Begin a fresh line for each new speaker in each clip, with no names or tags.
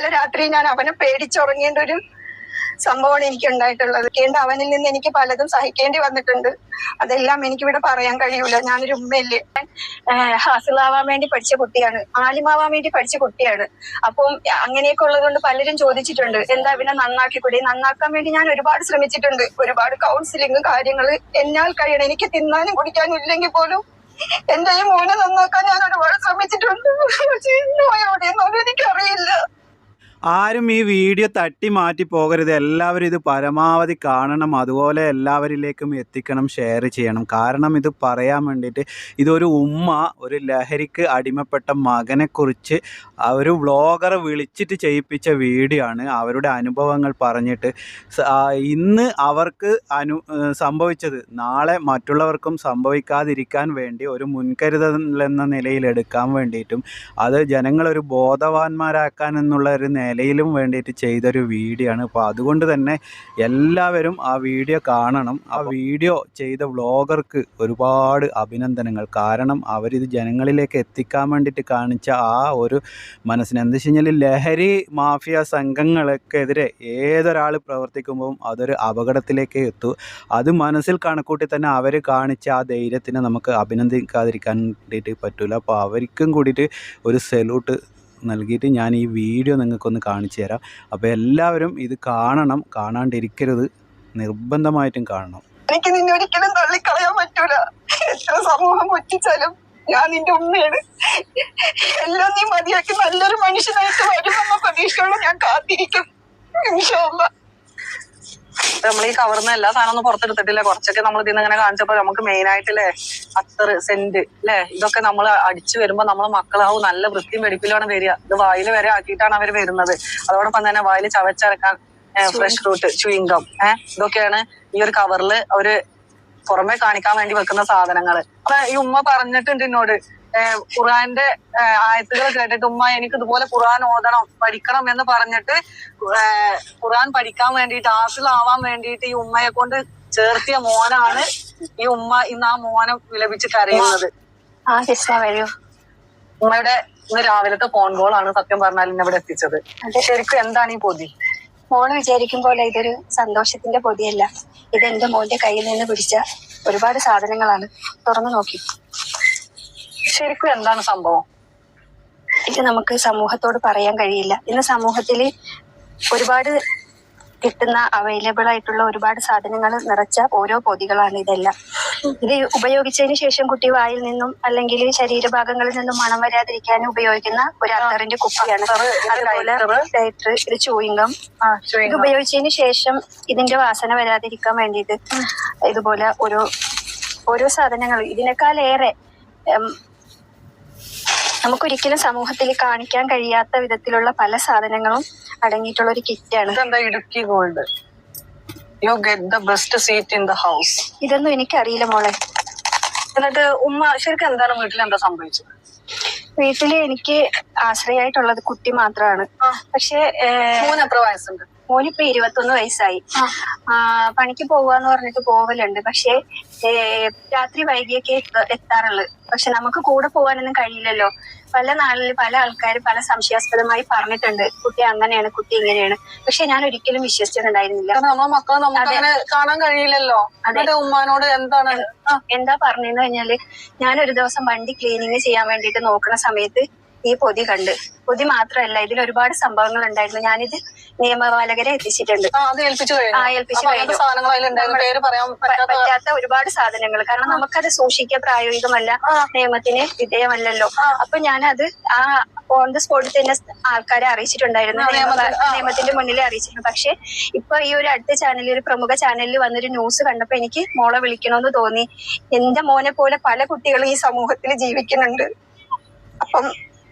ഇന്നലെ രാത്രി ഞാൻ അവനെ പേടിച്ചുറങ്ങേണ്ട ഒരു സംഭവമാണ് എനിക്ക് ഉണ്ടായിട്ടുള്ളത്. അവനിൽ നിന്ന് എനിക്ക് പലതും സഹിക്കേണ്ടി വന്നിട്ടുണ്ട്. അതെല്ലാം എനിക്കിവിടെ പറയാൻ കഴിയൂല. ഞാനൊരു ഉമ്മയല്ലേ. ഹാസിലാവാൻ വേണ്ടി പഠിച്ച കുട്ടിയാണ്, ആലിമാവാൻ വേണ്ടി പഠിച്ച കുട്ടിയാണ്. അപ്പം അങ്ങനെയൊക്കെ ഉള്ളത് കൊണ്ട് പലരും ചോദിച്ചിട്ടുണ്ട്, എന്താ ഇവനെ നന്നാക്കിക്കൂടി. നന്നാക്കാൻ വേണ്ടി ഞാൻ ഒരുപാട് ശ്രമിച്ചിട്ടുണ്ട്. ഒരുപാട് കൗൺസിലിംഗ് കാര്യങ്ങള് എന്നാൽ കഴിയണം. എനിക്ക് തിന്നാനും കുടിക്കാനും ഇല്ലെങ്കിൽ പോലും എന്റെ ഈ മോനെ നന്നാക്കാൻ ഞാൻ ഒരുപാട് ശ്രമിച്ചിട്ടുണ്ട്. എവിടെയെന്നൊന്നും എനിക്കറിയില്ല.
ആരും ഈ വീഡിയോ തട്ടി മാറ്റി പോകരുത്. എല്ലാവരും ഇത് പരമാവധി കാണണം. അതുപോലെ എല്ലാവരിലേക്കും എത്തിക്കണം, ഷെയർ ചെയ്യണം. കാരണം ഇത് പറയാൻ വേണ്ടിയിട്ട് ഇതൊരു ഉമ്മ ഒരു ലഹരിക്ക് അടിമപ്പെട്ട മകനെക്കുറിച്ച് ഒരു വ്ളോഗറെ വിളിച്ചിട്ട് ചെയ്യിപ്പിച്ച വീഡിയോ ആണ്. അവരുടെ അനുഭവങ്ങൾ പറഞ്ഞിട്ട് ഇന്ന് അവർക്ക് സംഭവിച്ചത് നാളെ മറ്റുള്ളവർക്കും സംഭവിക്കാതിരിക്കാൻ വേണ്ടി ഒരു മുൻകരുതൽ എന്ന നിലയിൽ എടുക്കാൻ വേണ്ടിയിട്ടും അത് ജനങ്ങളൊരു ബോധവാന്മാരാക്കാൻ എന്നുള്ള ഒരു നിലയിലും വേണ്ടിയിട്ട് ചെയ്തൊരു വീഡിയോ ആണ്. അപ്പോൾ അതുകൊണ്ട് തന്നെ എല്ലാവരും ആ വീഡിയോ കാണണം. ആ വീഡിയോ ചെയ്ത വ്ളോഗർക്ക് ഒരുപാട് അഭിനന്ദനങ്ങൾ. കാരണം അവരിത് ജനങ്ങളിലേക്ക് എത്തിക്കാൻ വേണ്ടിയിട്ട് കാണിച്ച ആ ഒരു മനസ്സിന് എന്താ വെച്ച് കഴിഞ്ഞാൽ ലഹരി മാഫിയ സംഘങ്ങൾക്കെതിരെ ഏതൊരാൾ പ്രവർത്തിക്കുമ്പോൾ അതൊരു അപകടത്തിലേക്ക് എത്തും. അത് മനസ്സിൽ കണക്കൂട്ടി തന്നെ അവർ കാണിച്ച ആ ധൈര്യത്തിനെ നമുക്ക് അഭിനന്ദിക്കാതിരിക്കാൻ വേണ്ടിയിട്ട് പറ്റില്ല. അപ്പോൾ അവർക്കും കൂടിയിട്ട് ഒരു സല്യൂട്ട് നൽകിയിട്ട് ഞാൻ ഈ വീഡിയോ നിങ്ങൾക്കൊന്ന് കാണിച്ചു തരാം. അപ്പോൾ എല്ലാവരും ഇത് കാണണം, കാണാണ്ടിരിക്കരുത്, നിർബന്ധമായിട്ടും കാണണം.
എനിക്ക് നിന്നെ ഒരിക്കലും തള്ളിക്കളയാൻ പറ്റൂല. എത്ര സമൂഹം ഒറ്റിച്ചാലും ഞാൻ നിന്റെ ഉമ്മയാണ്. എല്ലാം നീ മതിയാക്കി നല്ലൊരു മനുഷ്യനായിട്ട് വരുമെന്ന പ്രതീക്ഷയോടെ ഞാൻ കാത്തിരിക്കും. ഇൻഷാ അല്ലാഹ്.
നമ്മൾ ഈ കവർന്ന് എല്ലാ സാധനം ഒന്നും പുറത്തെടുത്തിട്ടില്ല. കുറച്ചൊക്കെ നമ്മൾ ഇതിന്ന് ഇങ്ങനെ കാണിച്ചപ്പോ നമുക്ക് മെയിൻ ആയിട്ടില്ലേ അത്തർ, സെന്റ് അല്ലെ, ഇതൊക്കെ നമ്മൾ അടിച്ചു വരുമ്പോ നമ്മളെ മക്കളാവും നല്ല വൃത്തിയും വെടിപ്പിലാണ് വരിക. ഇത് വായിൽ വരെ ആക്കിയിട്ടാണ് അവർ വരുന്നത്. അതോടൊപ്പം തന്നെ വായിൽ ചവച്ചരക്കാൻ ഫ്രഷ് ഫ്രൂട്ട്, ചുയിങ്കം, ഇതൊക്കെയാണ് ഈ ഒരു കവറില് അവര് പുറമെ കാണിക്കാൻ വേണ്ടി വെക്കുന്ന സാധനങ്ങള്. അപ്പൊ ഈ ഉമ്മ പറഞ്ഞിട്ടുണ്ട് എന്നോട്, ഖുർആന്റെ ആയത്തുകൾ കേട്ടിട്ട് ഉമ്മ എനിക്ക് ഇതുപോലെ ഖുർആൻ ഓതണം, പഠിക്കണം എന്ന് പറഞ്ഞിട്ട് ഖുർആൻ പഠിക്കാൻ വേണ്ടിയിട്ട് ഹാഫിളാവാൻ വേണ്ടിയിട്ട് ഈ ഉമ്മയെ കൊണ്ട് ചേർത്തിയ മോനാണ് ഈ ഉമ്മ ഇന്ന് ആ മോനെ വിലപിച്ച് കരയുന്നത്. ഉമ്മയുടെ ഇന്ന് രാവിലത്തെ ഫോൺ കോളാണ് സത്യം പറഞ്ഞാൽ ഇന്ന് ഇവിടെ എത്തിച്ചത്. ശരിക്കും എന്താണ് ഈ പൊതി?
മോള് വിചാരിക്കും പോലെ ഇതൊരു സന്തോഷത്തിന്റെ പൊതിയല്ല. ഇത് എന്റെ മോന്റെ കയ്യിൽ നിന്ന് പിടിച്ച ഒരുപാട് സാധനങ്ങളാണ്. തുറന്നു നോക്കി.
ശരിക്കും എന്താണ് സംഭവം?
ഇത് നമുക്ക് സമൂഹത്തോട് പറയാൻ കഴിയില്ല. ഇന്ന് സമൂഹത്തില് ഒരുപാട് കിട്ടുന്ന അവൈലബിൾ ആയിട്ടുള്ള ഒരുപാട് സാധനങ്ങൾ നിറച്ച ഓരോ പൊതികളാണ് ഇതെല്ലാം. ഇത് ഉപയോഗിച്ചതിന് ശേഷം കുട്ടി വായിൽ നിന്നും അല്ലെങ്കിൽ ശരീരഭാഗങ്ങളിൽ നിന്നും മണം വരാതിരിക്കാൻ ഉപയോഗിക്കുന്ന ഒരു അത്തറിന്റെ കുപ്പിയാണ്. അതുപോലെ ലൈറ്റർ, ഇത് ചൂയിങ്കം. ഇത് ഉപയോഗിച്ചതിന് ശേഷം ഇതിന്റെ വാസന വരാതിരിക്കാൻ വേണ്ടിയിട്ട് ഇതുപോലെ ഓരോ സാധനങ്ങൾ ഇതിനേക്കാളേറെ നമുക്കൊരിക്കലും സമൂഹത്തിൽ കാണിക്കാൻ കഴിയാത്ത വിധത്തിലുള്ള പല സാധനങ്ങളും അടങ്ങിയിട്ടുള്ള ഒരു കിറ്റാണ്.
Idukki gold, you get the best seat in the house.
ഇതൊന്നും എനിക്കറിയില്ല മോളെ.
എന്നിട്ട് ഉമ്മ ശരിക്കും എന്താണ് വീട്ടിൽ എന്താ സംഭവിച്ചത്?
വീട്ടില് എനിക്ക് ആശ്രയമായിട്ടുള്ളത് കുട്ടി മാത്രമാണ്. പക്ഷെ
മോന് എത്ര വയസ്സുണ്ട്?
മോനിപ്പോ 21 വയസ്സായി. പണിക്ക് പോവാന്ന് പറഞ്ഞിട്ട് പോവലുണ്ട്. പക്ഷെ രാത്രി വൈകിയൊക്കെ എത്താറുള്ളത്. പക്ഷെ നമുക്ക് കൂടെ പോകാനൊന്നും കഴിയില്ലല്ലോ. പല നാളിൽ പല ആൾക്കാർ പല സംശയാസ്പദമായി പറഞ്ഞിട്ടുണ്ട്, കുട്ടി അങ്ങനെയാണ്, കുട്ടി ഇങ്ങനെയാണ്. പക്ഷെ ഞാൻ ഒരിക്കലും വിശ്വസിച്ചിട്ടുണ്ടായിരുന്നില്ല.
നമ്മളെ മക്കളെ നമുക്ക് കാണാൻ കഴിയില്ലല്ലോ. ഉമ്മാനോട്
എന്താ പറഞ്ഞെന്ന് കഴിഞ്ഞാല്, ഞാനൊരു ദിവസം വണ്ടി ക്ലീനിങ് ചെയ്യാൻ വേണ്ടിട്ട് നോക്കുന്ന സമയത്ത് ഈ പൊതി കണ്ട്. പൊതി മാത്രമല്ല, ഇതിൽ ഒരുപാട് സംഭവങ്ങൾ ഉണ്ടായിരുന്നു. ഞാനിത് നിയമപാലകരെ എത്തിച്ചിട്ടുണ്ട്. പറ്റാത്ത ഒരുപാട് സാധനങ്ങൾ. കാരണം നമുക്കത് സൂക്ഷിക്കാൻ പ്രായോഗികമല്ല, നിയമത്തിന് വിധേയമല്ലല്ലോ. അപ്പൊ ഞാനത് ആ ഓൺ ദ സ്പോട്ടിൽ തന്നെ ആൾക്കാരെ അറിയിച്ചിട്ടുണ്ടായിരുന്നു, നിയമത്തിന്റെ മുന്നിൽ അറിയിച്ചിട്ടുണ്ട്. പക്ഷെ ഇപ്പൊ ഈ ഒരു അടുത്ത ചാനലിൽ, ഒരു പ്രമുഖ ചാനലിൽ വന്നൊരു ന്യൂസ് കണ്ടപ്പോ എനിക്ക് മോളെ വിളിക്കണമെന്ന് തോന്നി. എന്റെ മോനെ പോലെ പല കുട്ടികളും ഈ സമൂഹത്തിൽ ജീവിക്കുന്നുണ്ട്. അപ്പം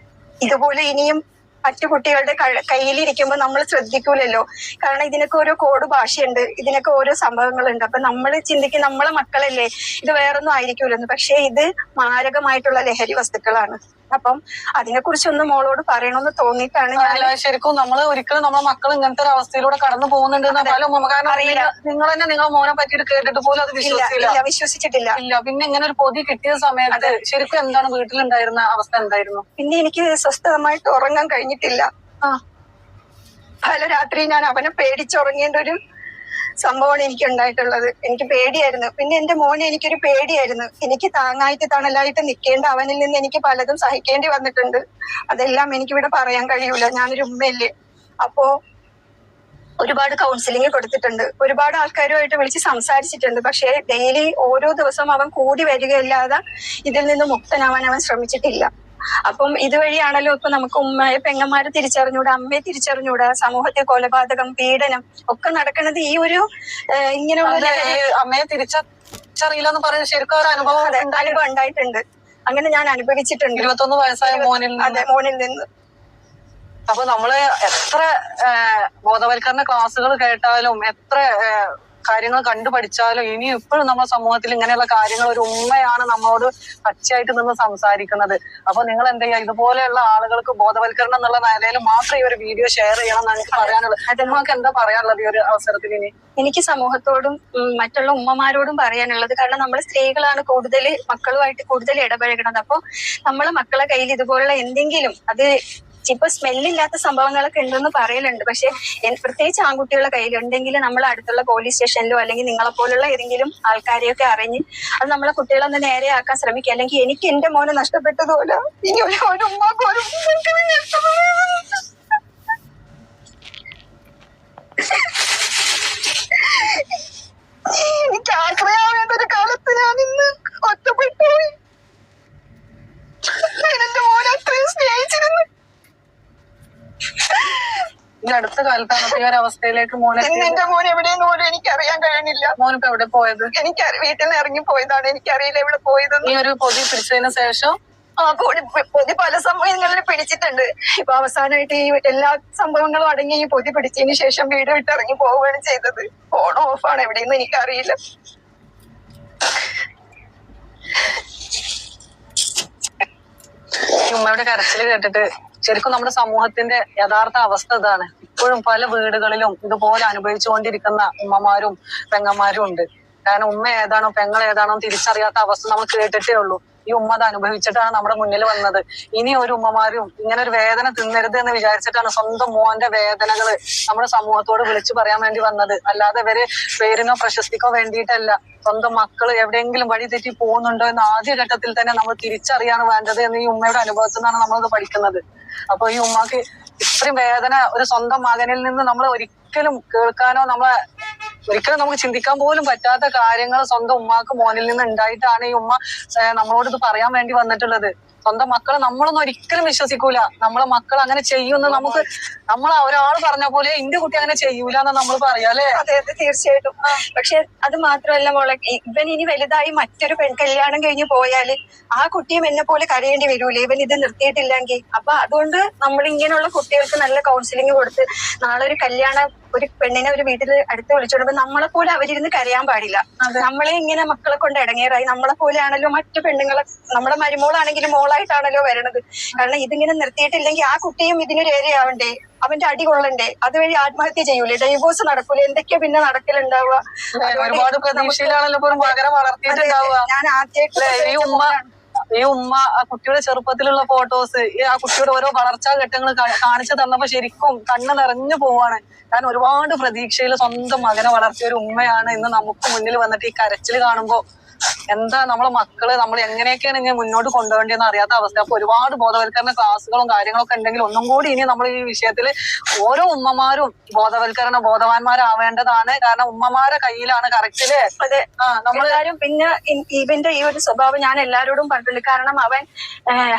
ഇതുപോലെ ഇനിയും മറ്റു കുട്ടികളുടെ കയ്യിലിരിക്കുമ്പോൾ നമ്മൾ ശ്രദ്ധിക്കൂലല്ലോ. കാരണം ഇതിനൊക്കെ ഓരോ കോഡ് ഭാഷയുണ്ട്, ഇതിനൊക്കെ ഓരോ സംഭവങ്ങളുണ്ട്. അപ്പൊ നമ്മൾ ചിന്തിക്കും നമ്മളെ മക്കളല്ലേ, ഇത് വേറൊന്നും ആയിരിക്കൂലെന്ന്. പക്ഷെ ഇത് മാരകമായിട്ടുള്ള ലഹരി വസ്തുക്കളാണ്. അപ്പം അതിനെ കുറിച്ചൊന്നും മോളോട് പറയണമെന്ന് തോന്നിയിട്ടാണ് ഞാൻ.
ശരിക്കും നമ്മൾ ഒരിക്കലും നമ്മളെ മക്കൾ ഇങ്ങനത്തെ ഒരു അവസ്ഥയിലൂടെ കടന്നു പോകുന്നുണ്ട് അറിയില്ല. നിങ്ങൾ തന്നെ നിങ്ങളെ മോനെ പറ്റിയിട്ട് കേട്ടിട്ട് പോലും അത്
വിശ്വസിച്ചിട്ടില്ല.
ഇല്ല. പിന്നെ ഇങ്ങനെ ഒരു പൊതി കിട്ടിയ സമയത്ത് ശരിക്കും എന്താണ് വീട്ടിലുണ്ടായിരുന്ന അവസ്ഥ? എന്തായിരുന്നു?
പിന്നെ എനിക്ക് സ്വസ്ഥമായിട്ട് ഉറങ്ങാൻ കഴിഞ്ഞിട്ടില്ല. പല രാത്രി ഞാൻ അവനെ പേടിച്ചുറങ്ങേണ്ട ഒരു സംഭവമാണ് എനിക്ക് ഉണ്ടായിട്ടുള്ളത്. എനിക്ക് പേടിയായിരുന്നു. പിന്നെ എന്റെ മോനെ എനിക്കൊരു പേടിയായിരുന്നു. എനിക്ക് താങ്ങായിട്ട് തണലായിട്ട് നിൽക്കേണ്ട അവനിൽ നിന്ന് എനിക്ക് പലതും സഹിക്കേണ്ടി വന്നിട്ടുണ്ട്. അതെല്ലാം എനിക്കിവിടെ പറയാൻ കഴിയൂല. ഞാനൊരു ഉമ്മയല്ലേ. അപ്പോ ഒരുപാട് കൗൺസിലിംഗ് കൊടുത്തിട്ടുണ്ട്, ഒരുപാട് ആൾക്കാരുമായിട്ട് വിളിച്ച് സംസാരിച്ചിട്ടുണ്ട്. പക്ഷെ ഡെയിലി ഓരോ ദിവസം അവൻ കൂടി വരികയല്ലാതെ ഇതിൽ നിന്ന് മുക്തനാവാൻ അവൻ ശ്രമിച്ചിട്ടില്ല. അപ്പം ഇതുവഴിയാണല്ലോ ഇപ്പൊ നമുക്ക് ഉമ്മയെ പെങ്ങന്മാരെ തിരിച്ചറിഞ്ഞൂടാ, അമ്മയെ തിരിച്ചറിഞ്ഞൂടാ, സമൂഹത്തെ കൊലപാതകം, പീഡനം ഒക്കെ നടക്കുന്നത് ഈ ഒരു ഇങ്ങനെയുള്ള
അമ്മയെ തിരിച്ചറിയില്ല എന്ന് പറയുന്നത് ശരിക്കും ഒരു
അനുഭവം ഉണ്ടായിട്ടുണ്ട്. അങ്ങനെ ഞാൻ അനുഭവിച്ചിട്ടുണ്ട്
21 വയസ്സായ മോനിൽ.
അതെ, മോനിൽ നിന്ന്.
അപ്പൊ നമ്മള് എത്ര ബോധവൽക്കരണ ക്ലാസ്സുകൾ കേട്ടാലും എത്ര കാര്യങ്ങൾ കണ്ടുപഠിച്ചാലും ഇനി ഇപ്പോഴും നമ്മുടെ സമൂഹത്തിൽ ഇങ്ങനെയുള്ള കാര്യങ്ങൾ ഒരു ഉമ്മയാണ് നമ്മളോട് പച്ചയായിട്ട് നിന്ന് സംസാരിക്കുന്നത്. അപ്പൊ നിങ്ങൾ എന്ത് ചെയ്യുക, ഇതുപോലെയുള്ള ആളുകൾക്ക് ബോധവൽക്കരണം എന്നുള്ള നിലയിൽ മാത്രം ഈ ഒരു വീഡിയോ ഷെയർ ചെയ്യണം എന്നാണ് എനിക്ക് പറയാനുള്ളത്. നിങ്ങൾക്ക് എന്താ പറയാനുള്ളത് ഈ ഒരു അവസരത്തിൽ? ഇനി
എനിക്ക് സമൂഹത്തോടും മറ്റുള്ള ഉമ്മമാരോടും പറയാനുള്ളത്, കാരണം നമ്മൾ സ്ത്രീകളാണ് കൂടുതൽ മക്കളുമായിട്ട് കൂടുതൽ ഇടപഴകുന്നത്. അപ്പൊ നമ്മളെ മക്കളെ കയ്യിൽ ഇതുപോലുള്ള എന്തെങ്കിലും, അത് ഇപ്പൊ സ്മെല്ലില്ലാത്ത സംഭവങ്ങളൊക്കെ ഉണ്ടെന്ന് പറയലുണ്ട്, പക്ഷെ പ്രത്യേകിച്ച് ആൺകുട്ടികളുടെ കയ്യിലുണ്ടെങ്കിൽ നമ്മൾ അടുത്തുള്ള പോലീസ് സ്റ്റേഷനിലോ അല്ലെങ്കിൽ നിങ്ങളെപ്പോലുള്ള ഏതെങ്കിലും ആൾക്കാരെയൊക്കെ അറിഞ്ഞ് അത് നമ്മളെ കുട്ടികളൊന്ന് നേരെയാക്കാൻ ശ്രമിക്കുക. അല്ലെങ്കിൽ എനിക്ക് എന്റെ മോനെ നഷ്ടപ്പെട്ടതുപോലെ ഇനി ഒരു ഉമ്മാക്കും ഒരു എനിക്ക് ആഗ്രഹമാവേണ്ട ഒരു കാലത്ത് ഞാൻ ഇന്ന് ഒറ്റപ്പെട്ടു. എന്റെ മോനെ അത്രയും സ്നേഹിച്ചിരുന്നു.
ഈ അടുത്ത കാലത്താണ് ഈ ഒരു അവസ്ഥയിലേക്ക് മോനെ.
എന്റെ മോൻ എവിടെയെന്ന് പോലും എനിക്ക് അറിയാൻ കഴിയുന്നില്ല.
മോനിപ്പോ എവിടെ പോയത്?
എനിക്ക് വീട്ടിൽ നിന്ന് ഇറങ്ങി പോയതാണ്, എനിക്കറിയില്ല എവിടെ പോയതെന്ന്.
ഈ ഒരു പൊതി പിടിച്ചതിന് ശേഷം
പൊതി പല സമയങ്ങളിൽ പിടിച്ചിട്ടുണ്ട്. ഇപ്പൊ അവസാനമായിട്ട് ഈ എല്ലാ സംഭവങ്ങളും അടങ്ങി ഈ പൊതി പിടിച്ചതിന് ശേഷം വീട് വിട്ടിറങ്ങി പോവുകയാണ് ചെയ്തത്. ഫോൺ ഓഫാണ്, എവിടെയെന്ന് എനിക്കറിയില്ല.
ഉമ്മയുടെ കരച്ചില് കേട്ടിട്ട് ശരിക്കും നമ്മുടെ സമൂഹത്തിന്റെ യഥാർത്ഥ അവസ്ഥ ഇതാണ്. ഇപ്പോഴും പല വീടുകളിലും ഇതുപോലെ അനുഭവിച്ചുകൊണ്ടിരിക്കുന്ന ഉമ്മമാരും പെങ്ങന്മാരും ഉണ്ട്. കാരണം ഉമ്മ ഏതാണോ പെങ്ങൾ ഏതാണോ തിരിച്ചറിയാത്ത അവസ്ഥ നമ്മൾ കേട്ടിട്ടേ ഉള്ളൂ. ഈ ഉമ്മ അത് അനുഭവിച്ചിട്ടാണ് നമ്മുടെ മുന്നിൽ വന്നത്. ഇനി ഒരു ഉമ്മമാരും ഇങ്ങനെ ഒരു വേദന തിന്നരുത് എന്ന് വിചാരിച്ചിട്ടാണ് സ്വന്തം മോന്റെ വേദനകള് നമ്മുടെ സമൂഹത്തോട് വിളിച്ചു പറയാൻ വേണ്ടി വന്നത്. അല്ലാതെ ഇവര് പേരിനോ പ്രശസ്തിക്കോ വേണ്ടിയിട്ടല്ല. സ്വന്തം മക്കള് എവിടെയെങ്കിലും വഴി തെറ്റി പോകുന്നുണ്ടോ എന്ന് ആദ്യഘട്ടത്തിൽ തന്നെ നമ്മൾ തിരിച്ചറിയാണ് വേണ്ടത് എന്ന് ഈ ഉമ്മയുടെ അനുഭവത്തിൽ നിന്നാണ് നമ്മളത് പഠിക്കുന്നത്. അപ്പൊ ഈ ഉമ്മക്ക് ഇത്രയും വേദന ഒരു സ്വന്തം മകനിൽ നിന്ന് നമ്മൾ ഒരിക്കലും കേൾക്കാനോ ഒരിക്കലും നമുക്ക് ചിന്തിക്കാൻ പോലും പറ്റാത്ത കാര്യങ്ങൾ സ്വന്തം ഉമ്മാക്ക് മോനിൽ നിന്ന് ഉണ്ടായിട്ടാണ് ഈ ഉമ്മ നമ്മളോട് ഇത് പറയാൻ വേണ്ടി വന്നിട്ടുള്ളത്. സ്വന്തം മക്കളെ നമ്മളൊന്നും ഒരിക്കലും വിശ്വസിക്കൂല. നമ്മളെ മക്കൾ അങ്ങനെ ചെയ്യുമെന്ന് നമ്മൾ ഒരാൾ പറഞ്ഞ പോലെ എന്റെ കുട്ടി അങ്ങനെ ചെയ്യൂല എന്ന് നമ്മൾ പറയാല്ലേ?
അതെ, തീർച്ചയായിട്ടും. പക്ഷെ അത് മാത്രമല്ല മോളെ, ഇവൻ ഇനി വലുതായി മറ്റൊരു കല്യാണം കഴിഞ്ഞ് പോയാല് ആ കുട്ടിയും എന്നെ പോലെ കരയേണ്ടി വരൂലേ ഇവൻ ഇത് നിർത്തിയിട്ടില്ലെങ്കിൽ. അപ്പൊ അതുകൊണ്ട് നമ്മൾ ഇങ്ങനെയുള്ള കുട്ടികൾക്ക് നല്ല കൗൺസിലിംഗ് കൊടുത്ത് നാളെ ഒരു പെണ്ണിനെ ഒരു വീട്ടിൽ അടുത്ത് വിളിച്ചോടുമ്പോ നമ്മളെ പോലെ അവരിരുന്ന് കരയാൻ പാടില്ല. നമ്മളെ ഇങ്ങനെ മക്കളെ കൊണ്ട് ഇടങ്ങേറായി നമ്മളെ പോലെ ആണല്ലോ മറ്റു പെണ്ണുങ്ങളെ, നമ്മുടെ മരുമോളാണെങ്കിലും മോളായിട്ടാണല്ലോ വരണത്. കാരണം ഇതിങ്ങനെ നിർത്തിയിട്ടില്ലെങ്കിൽ ആ കുട്ടിയും ഇതിനൊരു ഏരിയാവണ്ടേ, അവന്റെ അടി കൊള്ളണ്ടേ, അതുവഴി ആത്മഹത്യ ചെയ്യൂലേ, ഡൈവോഴ്സ് നടക്കൂലേ, എന്തൊക്കെയാ പിന്നെ നടക്കലുണ്ടാവുക.
ഒരുപാട് പ്രതീക്ഷയിലാണല്ലോ മകനെ വളർത്തിയിട്ടുണ്ടാവുക.
ഞാൻ ആദ്യമായിട്ട്
ഈ ഉമ്മ ആ കുട്ടിയുടെ ചെറുപ്പത്തിലുള്ള ഫോട്ടോസ്, ആ കുട്ടിയുടെ ഓരോ വളർച്ചാ ഘട്ടങ്ങൾ കാണിച്ചു തന്നപ്പോ ശരിക്കും കണ്ണ് നിറഞ്ഞു പോവാണ്. കാരണം ഒരുപാട് പ്രതീക്ഷയിൽ സ്വന്തം മകനെ വളർത്തിയ ഒരു ഉമ്മയാണ് ഇന്ന് നമുക്ക് മുന്നിൽ വന്നിട്ട് ഈ കരച്ചിൽ കാണുമ്പോ എന്താ നമ്മളെ മക്കള് നമ്മൾ എങ്ങനെയൊക്കെയാണ് ഇങ്ങനെ മുന്നോട്ട് കൊണ്ടുപോകേണ്ടതെന്ന് അറിയാത്ത അവസ്ഥ. അപ്പൊ ഒരുപാട് ബോധവൽക്കരണ ക്ലാസ്സുകളും കാര്യങ്ങളൊക്കെ ഉണ്ടെങ്കിൽ ഒന്നും കൂടി ഇനി നമ്മൾ ഈ വിഷയത്തിൽ ഓരോ ഉമ്മമാരും ബോധവാന്മാരാവേണ്ടതാണ്. കാരണം ഉമ്മമാരെ കയ്യിലാണ് കറക്റ്റില്.
അതെ, നമ്മളെല്ലാരും. പിന്നെ ഇവന്റെ ഈ ഒരു സ്വഭാവം ഞാൻ എല്ലാരോടും പറഞ്ഞിട്ടുണ്ട്. കാരണം അവൻ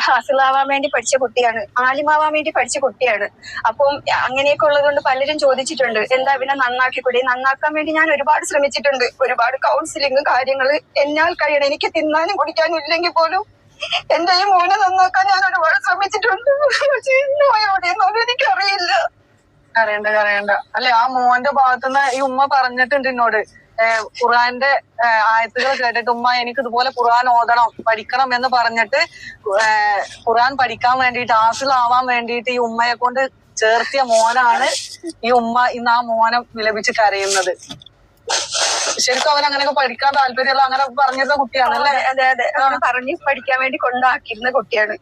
ഹാസിലാവാൻ വേണ്ടി പഠിച്ച കുട്ടിയാണ്, ആലിമാവാൻ വേണ്ടി പഠിച്ച കുട്ടിയാണ്. അപ്പം അങ്ങനെയൊക്കെ ഉള്ളത് കൊണ്ട് പലരും ചോദിച്ചിട്ടുണ്ട് എന്താ ഇവനെ നന്നാക്കിക്കൂടെ. നന്നാക്കാൻ വേണ്ടി ഞാൻ ഒരുപാട് ശ്രമിച്ചിട്ടുണ്ട്. ഒരുപാട് കൗൺസിലിംഗ് കാര്യങ്ങള് എന്നാൽ കഴിയണം. എനിക്ക് തിന്നാനും കുടിക്കാനും ഇല്ലെങ്കിൽ പോലും എന്റെ ഈ മോനെ നന്നാക്കാൻ ഞാൻ ഒരുപാട് ശ്രമിച്ചിട്ടുണ്ട്. എനിക്കറിയില്ല.
അറിയണ്ട അല്ലെ, ആ മോന്റെ ഭാഗത്തുനിന്ന് ഈ ഉമ്മ പറഞ്ഞിട്ടുണ്ട് എന്നോട്, ഖുർആന്റെ ആയത്തുകൾ കേട്ടിട്ട് ഉമ്മ എനിക്ക് ഇതുപോലെ ഖുർആൻ ഓതണം പഠിക്കണം എന്ന് പറഞ്ഞിട്ട് ഖുർആൻ പഠിക്കാൻ വേണ്ടിയിട്ട് ഹാഫിളാവാൻ വേണ്ടിയിട്ട് ഈ ഉമ്മയെ കൊണ്ട് ചേർത്തിയ മോനാണ് ഈ ഉമ്മ ഇന്ന് ആ മോനെ വിലപിച്ച് കരയുന്നത്. ശരിക്കും അവൻ അങ്ങനെയൊക്കെ പഠിക്കാൻ താല്പര്യമുള്ള അങ്ങനെ പറഞ്ഞിരുന്ന കുട്ടിയാണല്ലേ?
അതെ അതെ അങ്ങനെ പറഞ്ഞ് പഠിക്കാൻ വേണ്ടി കൊണ്ടാക്കിയിരുന്ന കുട്ടിയാണ്.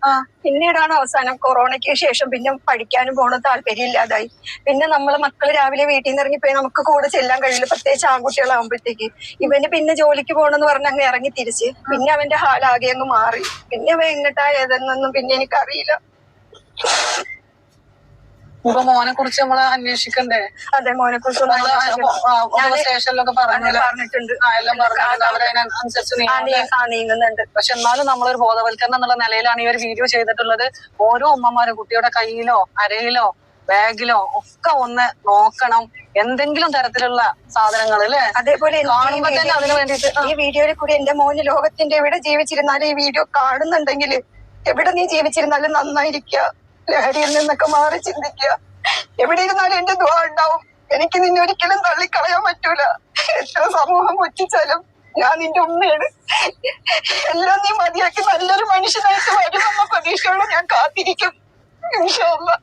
പിന്നീടാണ് അവസാനം കൊറോണയ്ക്ക് ശേഷം പിന്നെ പഠിക്കാനും പോണ താല്പര്യം ഇല്ലാതായി. പിന്നെ നമ്മള് മക്കള് രാവിലെ വീട്ടിൽ നിന്ന് ഇറങ്ങിപ്പോയി നമുക്ക് കൂടെ ചെല്ലാൻ കഴിയില്ല, പ്രത്യേകിച്ച് ആൺകുട്ടികളാകുമ്പോഴത്തേക്ക്. ഇവന് പിന്നെ ജോലിക്ക് പോകണമെന്ന് പറഞ്ഞ് അങ്ങ് ഇറങ്ങി തിരിച്ച് പിന്നെ അവന്റെ ഹാലാകെ അങ്ങ് മാറി. പിന്നെ അവൻ എങ്ങട്ടാ ഏതെന്നൊന്നും പിന്നെ എനിക്കറിയില്ല.
ഇപ്പൊ മോനെ കുറിച്ച് നമ്മള് അന്വേഷിക്കണ്ടേ?
അതെ, മോനെ കുറിച്ച്
സ്റ്റേഷനിലൊക്കെ
പറഞ്ഞിട്ടുണ്ട്,
എല്ലാം പറഞ്ഞിട്ടുണ്ട്. അവരതിനനുസരിച്ച്
നീങ്ങുന്നുണ്ട്.
പക്ഷെ എന്നാലും നമ്മളൊരു ബോധവൽക്കരണം എന്നുള്ള നിലയിലാണ് ഈ ഒരു വീഡിയോ ചെയ്തിട്ടുള്ളത്. ഓരോ ഉമ്മമാരും കുട്ടിയുടെ കയ്യിലോ അരയിലോ ബാഗിലോ ഒക്കെ ഒന്ന് നോക്കണം, എന്തെങ്കിലും തരത്തിലുള്ള സാധനങ്ങൾ അല്ലേ?
അതേപോലെ
കാണുമ്പോ തന്നെ അതിന് വേണ്ടിട്ട്
ഈ വീഡിയോയിൽ കൂടി എന്റെ മോന് ലോകത്തിന്റെ എവിടെ ജീവിച്ചിരുന്നാലും ഈ വീഡിയോ കാണുന്നുണ്ടെങ്കിൽ എവിടെ നീ ജീവിച്ചിരുന്നാലും നന്നായിരിക്കുക, ലഹരിയിൽ നിന്നൊക്കെ മാറി ചിന്തിക്കുക. എവിടെ ഇരുന്നാലും എന്റെ ദുആ ഉണ്ടാവും. എനിക്ക് നിന്നെ ഒരിക്കലും തള്ളിക്കളയാൻ പറ്റൂല. എത്ര സമൂഹം ഒറ്റിച്ചാലും ഞാൻ നിന്റെ ഉമ്മയാണ്. എല്ലാം നീ മതിയാക്കി നല്ലൊരു മനുഷ്യനായിട്ട് വരുമെന്ന പ്രതീക്ഷയോടെ ഞാൻ കാത്തിരിക്കും, ഇൻഷാ അല്ലാഹ്.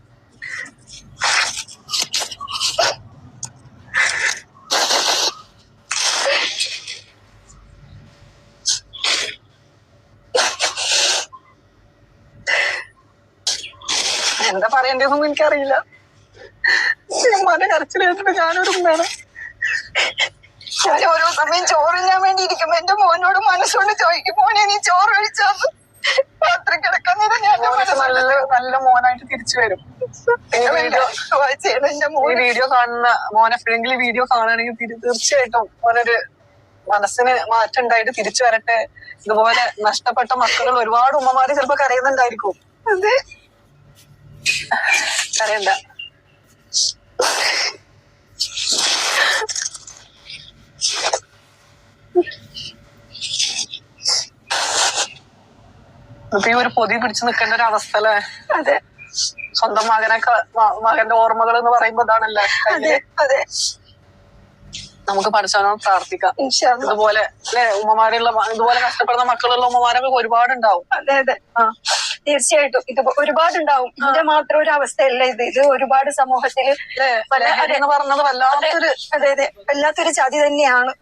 എന്താ പറയണ്ടതെന്നൊന്നും എനിക്കറിയില്ല. ഉമ്മാന്റെ കരച്ചിൽ കേട്ടിട്ട് ഞാനൊരു ഉമ്മയാണ്.
ഞാൻ ഓരോ സമയം ചോറിനാൻ വേണ്ടി ഇരിക്കുമ്പോ എന്റെ മോനോട് മനസ്സുകൊണ്ട് ചോദിക്കും, മോനെ നീ ചോറ് കഴിച്ചാന്ന്. രാത്രി കിടക്കുന്നത് ഞാൻ
നല്ല മോനായിട്ട് തിരിച്ചു വരും. ഈ വീഡിയോ കാണുന്ന മോൻ എപ്പോഴെങ്കിലും വീഡിയോ കാണുകയാണെങ്കിൽ തീർച്ചയായിട്ടും മോനൊരു മനസ്സിന് മാറ്റം ഉണ്ടായിട്ട് തിരിച്ചു വരട്ടെ. ഇതുപോലെ നഷ്ടപ്പെട്ട മക്കൾ ഒരുപാട് ഉമ്മമാര് ചിലപ്പോ കരയുന്നുണ്ടായിരിക്കും.
അതെ,
കരയണ്ട. ഇപ്പൊ ഈ ഒരു പൊതി പിടിച്ചു നിൽക്കേണ്ട ഒരു അവസ്ഥ അല്ലേ?
അതെ,
സ്വന്തം മകന്റെ ഓർമ്മകൾ എന്ന് പറയുമ്പോ ഇതാണല്ലേ.
അതെ അതെ.
നമുക്ക് പഠിച്ചാനോ പ്രാർത്ഥിക്കാം.
ഇൻഷാ അല്ലാഹ്.
ഇതുപോലെ അല്ലെ ഉമ്മമാരുള്ള ഇതുപോലെ കഷ്ടപ്പെടുന്ന മക്കളുള്ള ഉമ്മമാരൊക്കെ ഒരുപാടുണ്ടാവും.
അതെ അതെ, തീർച്ചയായിട്ടും ഇത് ഒരുപാടുണ്ടാവും. ഇതിന്റെ മാത്രം ഒരു അവസ്ഥയല്ല ഇത് ഒരുപാട് സമൂഹത്തില്
പറഞ്ഞത് വല്ലാത്തൊരു
അതെ അതെ വല്ലാത്തൊരു ചതി തന്നെയാണ്.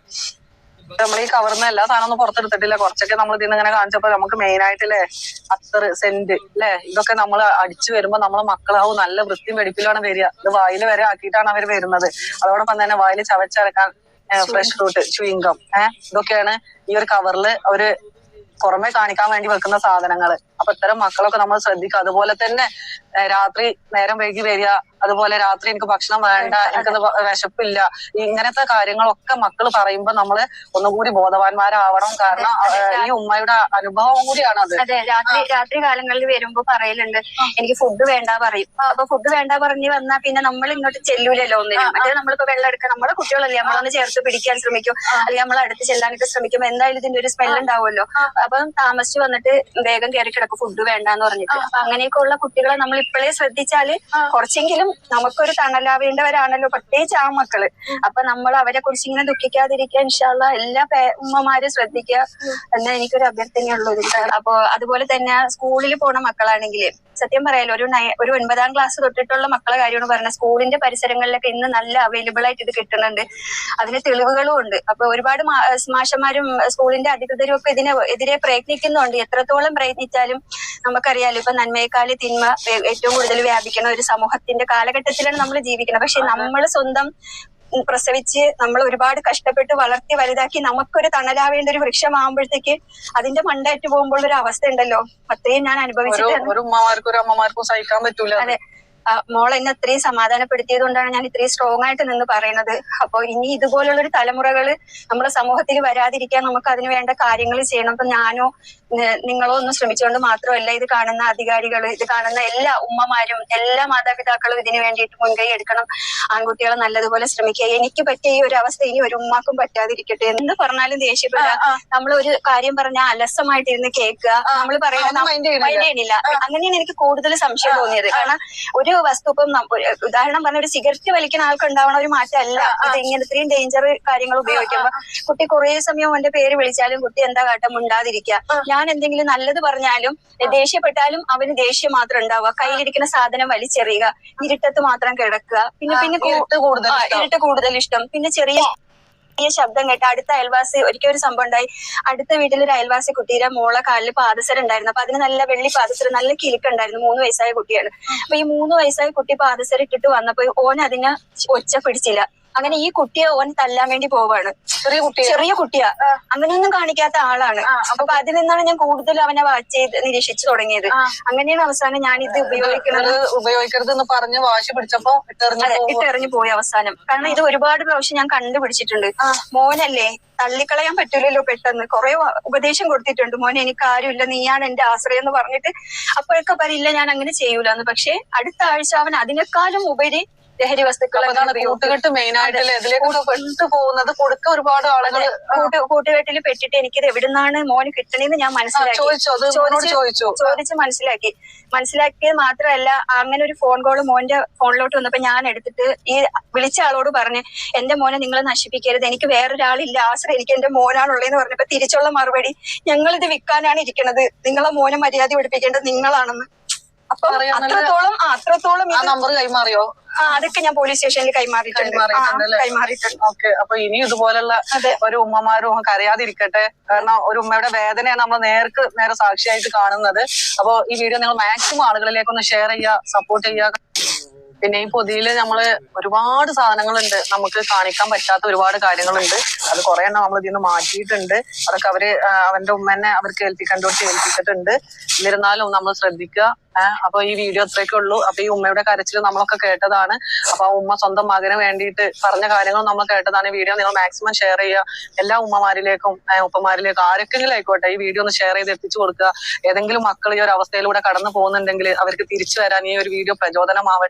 നമ്മൾ ഈ കവർന്ന് എല്ലാ സാധനമൊന്നും പുറത്തെടുത്തിട്ടില്ല. കുറച്ചൊക്കെ നമ്മൾ ഇതിന്ന് ഇങ്ങനെ കാണിച്ചപ്പോ നമുക്ക് മെയിൻ ആയിട്ടില്ലേ അത്തറ്, സെന്റ് അല്ലെ, ഇതൊക്കെ നമ്മൾ അടിച്ചു വരുമ്പോ നമ്മളെ മക്കളാവും നല്ല വൃത്തിയും വെടിപ്പിലാണ് വരിക. ഇത് വായിൽ വരെ ആക്കിയിട്ടാണ് അവർ വരുന്നത്. അതോടൊപ്പം തന്നെ വായിൽ ചവച്ചരക്കാൻ ഫ്രഷ് ഫ്രൂട്ട്, ചുയിങ്കം, ഇതൊക്കെയാണ് ഈ ഒരു കവറില് അവര് പുറമെ കാണിക്കാൻ വേണ്ടി വെക്കുന്ന സാധനങ്ങള്. അപ്പൊ ഇത്തരം മക്കളൊക്കെ നമ്മൾ ശ്രദ്ധിക്കുക. അതുപോലെ തന്നെ രാത്രി നേരം വൈകി വരിക, അതുപോലെ രാത്രി എനിക്ക് ഭക്ഷണം വേണ്ട, എനിക്കത് വിശപ്പില്ല, ഇങ്ങനത്തെ കാര്യങ്ങളൊക്കെ മക്കൾ പറയുമ്പോ നമ്മള് ഒന്നുകൂടി ബോധവാന്മാരാവണം. കാരണം ഈ ഉമ്മയുടെ അനുഭവം കൂടിയാണ് അത്.
അതെ, രാത്രി കാലങ്ങളിൽ വരുമ്പോ പറയലുണ്ട് എനിക്ക് ഫുഡ് വേണ്ട പറയും. അപ്പൊ ഫുഡ് വേണ്ട പറഞ്ഞ് വന്നാ പിന്നെ നമ്മൾ ഇങ്ങോട്ട് ചെല്ലൂലല്ലോ ഒന്നിനും. മറ്റേ നമ്മളിപ്പോ വെള്ളം എടുക്കാൻ നമ്മുടെ കുട്ടികളല്ലേ, നമ്മളൊന്ന് ചേർത്ത് പിടിക്കാൻ ശ്രമിക്കും, അല്ലെങ്കിൽ നമ്മൾ അടുത്ത് ചെല്ലാനൊക്കെ ശ്രമിക്കും. എന്തായാലും ഇതിന്റെ ഒരു സ്മെൽ ഉണ്ടാവുമല്ലോ. അപ്പം താമസിച്ച് വന്നിട്ട് വേഗം കയറി കിടക്കും ഫുഡ് വേണ്ടാന്ന് പറഞ്ഞിട്ട്. അപ്പൊ അങ്ങനെയൊക്കെ ഉള്ള കുട്ടികളെ നമ്മൾ ഇപ്പോഴേ ശ്രദ്ധിച്ചാല് കുറച്ചെങ്കിലും നമുക്കൊരു തണലാവേണ്ടവരാണല്ലോ, പ്രത്യേകിച്ച് ആ മക്കള്. അപ്പൊ നമ്മൾ അവരെ കുറിച്ച് ഇങ്ങനെ ദുഃഖിക്കാതിരിക്കാൻ ഇൻഷാ അല്ലാഹ് എല്ലാ ഉമ്മമാരും ശ്രദ്ധിക്കുക എന്ന് എനിക്കൊരു അഭ്യർത്ഥനയുള്ളൂ. അപ്പൊ അതുപോലെ തന്നെ സ്കൂളിൽ പോണ മക്കളാണെങ്കിൽ സത്യം പറയാലോ, ഒരു 9ാം ക്ലാസ് തൊട്ടിട്ടുള്ള മക്കളെ കാര്യമാണ് പറഞ്ഞത്. സ്കൂളിന്റെ പരിസരങ്ങളിലൊക്കെ ഇന്ന് നല്ല അവൈലബിൾ ആയിട്ട് ഇത് കിട്ടുന്നുണ്ട്, അതിന് തെളിവുകളും ഉണ്ട്. അപ്പൊ ഒരുപാട് മാഷന്മാരും സ്കൂളിന്റെ അധികൃതരും ഒക്കെ ഇതിനെതിരെ പ്രയത്നിക്കുന്നുണ്ട്. എത്രത്തോളം പ്രയത്നിച്ചാലും നമുക്കറിയാലോ, ഇപ്പൊ നന്മയെക്കാളി തിന്മ ഏറ്റവും കൂടുതൽ വ്യാപിക്കുന്ന ഒരു സമൂഹത്തിന്റെ കാലഘട്ടത്തിലാണ് നമ്മൾ ജീവിക്കുന്നത്. പക്ഷെ നമ്മൾ സ്വന്തം പ്രസവിച്ച് നമ്മൾ ഒരുപാട് കഷ്ടപ്പെട്ട് വളർത്തി വലുതാക്കി നമുക്കൊരു തണലാവേണ്ട ഒരു വൃക്ഷമാകുമ്പോഴത്തേക്ക് അതിന്റെ മണ്ടേറ്റ് പോകുമ്പോൾ ഒരു അവസ്ഥ ഉണ്ടല്ലോ, അത്രയും ഞാൻ അനുഭവിച്ചിട്ടുണ്ട്.
ഒരു ഉമ്മമാർക്കും ഒരു അമ്മമാർക്കും സഹിക്കാൻ പറ്റൂല.
അതെ, മോൾ എന്നെ അത്രയും സമാധാനപ്പെടുത്തിയത് കൊണ്ടാണ് ഞാൻ ഇത്രയും സ്ട്രോങ് ആയിട്ട് നിന്ന് പറയുന്നത്. അപ്പൊ ഇനി ഇതുപോലുള്ളൊരു തലമുറകള് നമ്മുടെ സമൂഹത്തിൽ വരാതിരിക്കാൻ നമുക്ക് അതിന് വേണ്ട കാര്യങ്ങൾ ചെയ്യണം. അപ്പൊ ഞാനോ നിങ്ങളോ ഒന്നും ശ്രമിച്ചുകൊണ്ട് മാത്രമല്ല, ഇത് കാണുന്ന അധികാരികള്, ഇത് കാണുന്ന എല്ലാ ഉമ്മമാരും എല്ലാ മാതാപിതാക്കളും ഇതിനു വേണ്ടിയിട്ട് മുൻകൈ എടുക്കണം. ആൺകുട്ടികളെ നല്ലതുപോലെ ശ്രമിക്കുക. എനിക്ക് പറ്റിയ ഈ ഒരു അവസ്ഥ ഇനി ഒരു ഉമ്മാക്കും പറ്റാതിരിക്കട്ടെ. എന്ത് പറഞ്ഞാലും ദേഷ്യപ്പെടുക, നമ്മൾ ഒരു കാര്യം പറഞ്ഞാൽ അലസമായിട്ടിരുന്ന് കേൾക്കുക, നമ്മൾ പറയുന്നത് മൈൻഡ് ചെയ്യണില്ല. അങ്ങനെയാണ് എനിക്ക് കൂടുതൽ സംശയം തോന്നിയത്. കാരണം ഒരു വസ്തു ഇപ്പം ഉദാഹരണം പറഞ്ഞ ഒരു സിഗരറ്റ് വലിക്കുന്ന ആൾക്കുണ്ടാവണ ഒരു മാറ്റമല്ല ഇത്. ഇങ്ങനെ ഇത്രയും ഡേഞ്ചർ കാര്യങ്ങൾ ഉപയോഗിക്കുമ്പോ കുട്ടി കുറെ സമയം അവന്റെ പേര് വിളിച്ചാലും കുട്ടി എന്താ കാട്ടം മിണ്ടാതിരിക്കുക. ഞാൻ എന്തെങ്കിലും നല്ലത് പറഞ്ഞാലും ദേഷ്യപ്പെട്ടാലും അവന് ദേഷ്യം മാത്രം ഉണ്ടാവുക, കയ്യിലിരിക്കുന്ന സാധനം വലിച്ചെറിയുക, ഇരുട്ടത്ത് മാത്രം കിടക്കുക, പിന്നെ ഇരുട്ട് കൂടുതൽ ഇഷ്ടം, പിന്നെ ചെറിയ ഈ ശബ്ദം കേട്ട് അടുത്ത അയൽവാസി ഒരിക്കൽ ഒരു സംഭവം ഉണ്ടായി. അടുത്ത വീട്ടിലൊരു അയൽവാസി കുട്ടിയുടെ മോളെ കാലിൽ പാദസരം ഉണ്ടായിരുന്നു. അപ്പൊ അതിന് നല്ല വെള്ളി പാദസരം, നല്ല കിലുക്കുണ്ടായിരുന്നു. 3 വയസ്സായ കുട്ടിയാണ്. അപ്പൊ ഈ 3 വയസ്സായ കുട്ടി പാദസരം ഇട്ടിട്ട് വന്നപ്പോ ഓൻ അതിനെ ഒച്ച പിടിച്ചില്ല. അങ്ങനെ ഈ കുട്ടിയെ ഓൻ തല്ലാൻ വേണ്ടി പോവാണ്. ചെറിയ കുട്ടിയാ, അങ്ങനെയൊന്നും കാണിക്കാത്ത ആളാണ്. അപ്പൊ അതിൽ നിന്നാണ് ഞാൻ കൂടുതൽ അവനെ വാച്ച് ചെയ്ത് നിരീക്ഷിച്ചു തുടങ്ങിയത്. അങ്ങനെയാണ് അവസാനം ഞാൻ ഇത്
ഉപയോഗിക്കരുത് എന്ന് പറഞ്ഞ് വാശി പിടിച്ചപ്പോ
ഇട്ടെറിഞ്ഞു പോയി അവസാനം. കാരണം ഇത് ഒരുപാട് പ്രാവശ്യം ഞാൻ കണ്ടുപിടിച്ചിട്ടുണ്ട്. മോനല്ലേ, തള്ളിക്കളയാൻ പറ്റൂലല്ലോ പെട്ടെന്ന്. കുറെ ഉപദേശം കൊടുത്തിട്ടുണ്ട്. മോനെ എനിക്ക് ആരുമില്ല, നീയാണ് എന്റെ ആശ്രയം എന്ന് പറഞ്ഞിട്ട്. അപ്പോഴൊക്കെ പറയില്ല ഞാൻ അങ്ങനെ ചെയ്യൂലെന്ന്. പക്ഷെ അടുത്ത ആഴ്ച അവൻ അതിനേക്കാളും ഉപരി ലഹരി വസ്തുക്കൾ
കൂട്ടുകെട്ട് മെയിൻ ആയിട്ട് ഇതിലേക്ക് പോകുന്നത്. കൊടുക്ക ഒരുപാട് ആളുകൾ
കൂട്ടുകെട്ടിൽ പെട്ടിട്ട് എനിക്കിത് എവിടുന്നാണ് മോന് കിട്ടണേന്ന് ഞാൻ ചോദിച്ച് മനസ്സിലാക്കിയത് മാത്രമല്ല, അങ്ങനെ ഒരു ഫോൺ കോള് മോന്റെ ഫോണിലോട്ട് വന്നപ്പോ ഞാൻ എടുത്തിട്ട് ഈ വിളിച്ച ആളോട് പറഞ്ഞ് എന്റെ മോനെ നിങ്ങൾ നശിപ്പിക്കരുത്, എനിക്ക് വേറൊരാളില്ല, ആശ്രയം എനിക്ക് എന്റെ മോനാണുള്ളതെന്ന് പറഞ്ഞപ്പോ തിരിച്ചുള്ള മറുപടി ഞങ്ങളിത് വിൽക്കാനാണ് ഇരിക്കണത്, നിങ്ങളെ മോനെ മര്യാദ പഠിപ്പിക്കേണ്ടത് നിങ്ങളാണെന്ന്. അപ്പൊ അത്രത്തോളം
നമ്പർ കൈമാറിയോ?
അതൊക്കെ ഞാൻ പോലീസ് സ്റ്റേഷനിൽ കൈമാറിയിട്ടുണ്ട്.
ഓക്കെ. അപ്പൊ ഇനി ഇതുപോലുള്ള ഒരു ഉമ്മമാരും കരയാതിരിക്കട്ടെ. കാരണം ഒരു ഉമ്മയുടെ വേദനയാണ് നമ്മൾ നേരെ സാക്ഷിയായിട്ട് കാണുന്നത്. അപ്പൊ ഈ വീഡിയോ നിങ്ങൾ മാക്സിമം ആളുകളിലേക്കൊന്ന് ഷെയർ ചെയ്യുക, സപ്പോർട്ട് ചെയ്യുക. പിന്നെ ഈ പൊതിയില് നമ്മള് ഒരുപാട് സാധനങ്ങളുണ്ട്, നമുക്ക് കാണിക്കാൻ പറ്റാത്ത ഒരുപാട് കാര്യങ്ങളുണ്ട്. അത് കുറെ എണ്ണം നമ്മൾ ഇതിൽ നിന്ന് മാറ്റിയിട്ടുണ്ട്. അതൊക്കെ അവന്റെ ഉമ്മനെ അവർക്ക് ഏൽപ്പിച്ചിട്ടുണ്ട്. എന്നിരുന്നാലും നമ്മൾ ശ്രദ്ധിക്കുക. അപ്പൊ ഈ വീഡിയോ അത്രയൊക്കെ ഉള്ളൂ. അപ്പൊ ഈ ഉമ്മയുടെ കരച്ചിൽ നമ്മളൊക്കെ കേട്ടതാണ്. അപ്പൊ ആ ഉമ്മ സ്വന്തം മകന് വേണ്ടിയിട്ട് പറഞ്ഞ കാര്യങ്ങൾ നമ്മൾ കേട്ടതാണ്. ഈ വീഡിയോ നിങ്ങൾ മാക്സിമം ഷെയർ ചെയ്യുക. എല്ലാ ഉമ്മമാരിലേക്കും ഉപ്പമാരിലേക്കും ആരൊക്കെങ്കിലും ആയിക്കോട്ടെ ഈ വീഡിയോ ഒന്ന് ഷെയർ ചെയ്ത് എത്തിച്ചു കൊടുക്കുക. ഏതെങ്കിലും മക്കൾ ഈ ഒരു അവസ്ഥയിലൂടെ കടന്നു പോകുന്നുണ്ടെങ്കിൽ അവർക്ക് തിരിച്ചു വരാൻ ഈ ഒരു വീഡിയോ പ്രചോദനമാവട്ടെ.